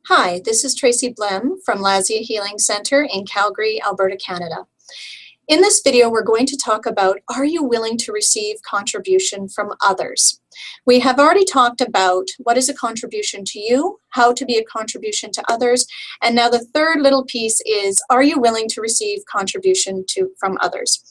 Hi, this is Tracy Blehm from Lasya Healing Centre in Calgary, Alberta, Canada. In this video, we're going to talk about, are you willing to receive contribution from others? We have already talked about what is a contribution to you, how to be a contribution to others, and now the third little piece is, are you willing to receive contribution from others?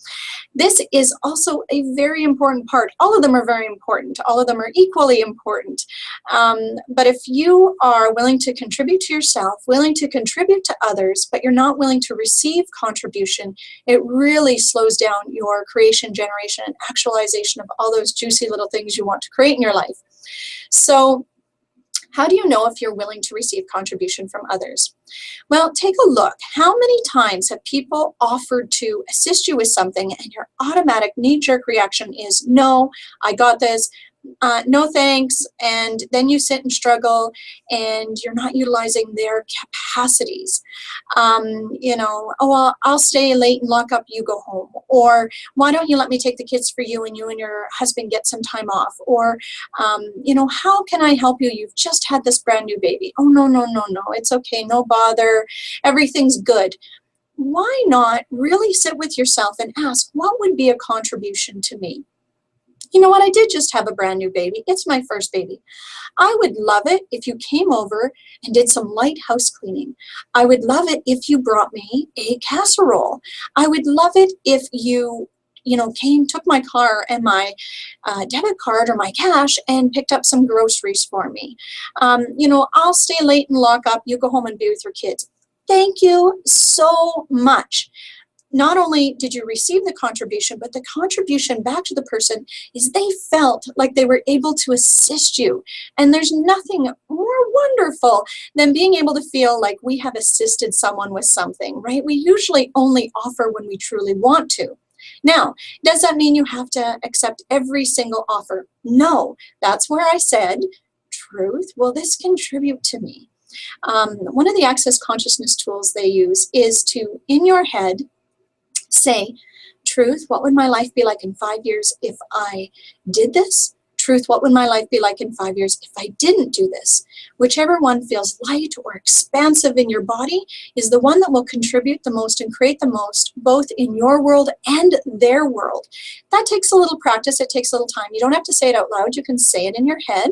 This is also a very important part. All of them are very important. All of them are equally important. But if you are willing to contribute to yourself, willing to contribute to others, but you're not willing to receive contribution, it really slows down your creation, generation, and actualization of all those juicy little things you want to create in your life. So how do you know if you're willing to receive contribution from others? Well, take a look. How many times have people offered to assist you with something and your automatic knee-jerk reaction is, no, I got this, no thanks, and then you sit and struggle and you're not utilizing their capacities. Oh, well, I'll stay late and lock up, you go home. Or why don't you let me take the kids for you and your husband get some time off? Or, how can I help you? You've just had this brand new baby. Oh, no, it's okay, no bother, everything's good. Why not really sit with yourself and ask, what would be a contribution to me? You know what, I did just have a brand new baby. It's my first baby. I would love it if you came over and did some light house cleaning. I would love it if you brought me a casserole. I would love it if you took my car and my debit card or my cash and picked up some groceries for me. I'll stay late and lock up. You go home and be with your kids. Thank you so much. Not only did you receive the contribution, but the contribution back to the person is they felt like they were able to assist you. And there's nothing more wonderful than being able to feel like we have assisted someone with something, right? We usually only offer when we truly want to. Now, does that mean you have to accept every single offer? No, that's where I said, truth, will this contribute to me? One of the access consciousness tools they use is to, in your head, say, truth, what would my life be like in 5 years if I did this? Truth, what would my life be like in 5 years if I didn't do this? Whichever one feels light or expansive in your body is the one that will contribute the most and create the most, both in your world and their world. That takes a little practice. It takes a little time. You don't have to say it out loud. You can say it in your head.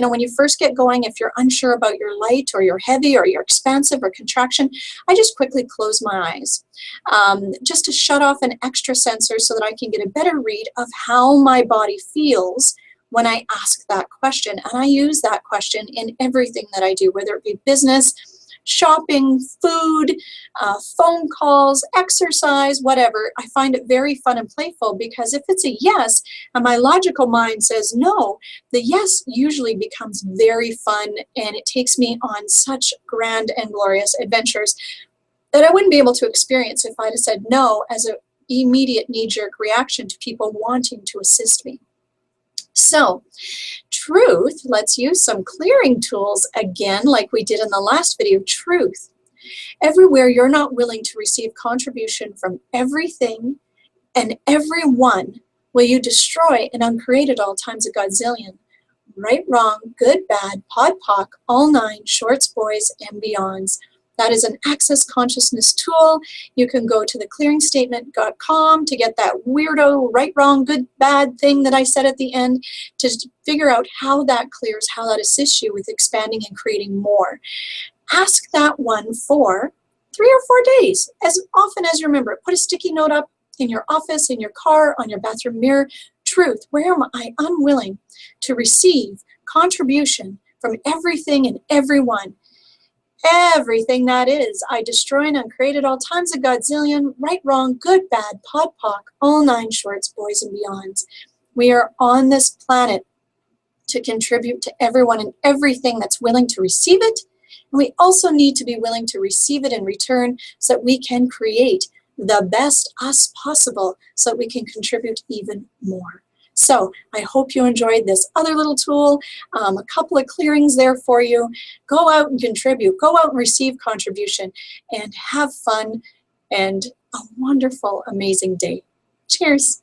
When you first get going, if you're unsure about your light or you're heavy or you're expansive or contraction, I just quickly close my eyes just to shut off an extra sensor so that I can get a better read of how my body feels when I ask that question. And I use that question in everything that I do, whether it be business, shopping, food, phone calls, exercise, whatever. I find it very fun and playful because if it's a yes and my logical mind says no, the yes usually becomes very fun and it takes me on such grand and glorious adventures that I wouldn't be able to experience if I'd have said no as an immediate knee-jerk reaction to people wanting to assist me. So, truth, let's use some clearing tools again, like we did in the last video. Truth. Everywhere you're not willing to receive contribution from everything and everyone, will you destroy and uncreate at all times a godzillion. Right, wrong, good, bad, pod, poc, all nine, shorts, boys, and beyonds. That is an access consciousness tool. You can go to theclearingstatement.com to get that weirdo right, wrong, good, bad thing that I said at the end to figure out how that clears, how that assists you with expanding and creating more. Ask that one for 3 or 4 days, as often as you remember. Put a sticky note up in your office, in your car, on your bathroom mirror. Truth, where am I unwilling to receive contribution from everything and everyone? Everything that is, I destroy and uncreate at all times a godzillion, right, wrong, good, bad, pod, poc, all nine shorts, boys and beyonds. We are on this planet to contribute to everyone and everything that's willing to receive it. And we also need to be willing to receive it in return so that we can create the best us possible so that we can contribute even more. So I hope you enjoyed this other little tool, a couple of clearings there for you. Go out and contribute, go out and receive contribution and have fun and a wonderful, amazing day. Cheers.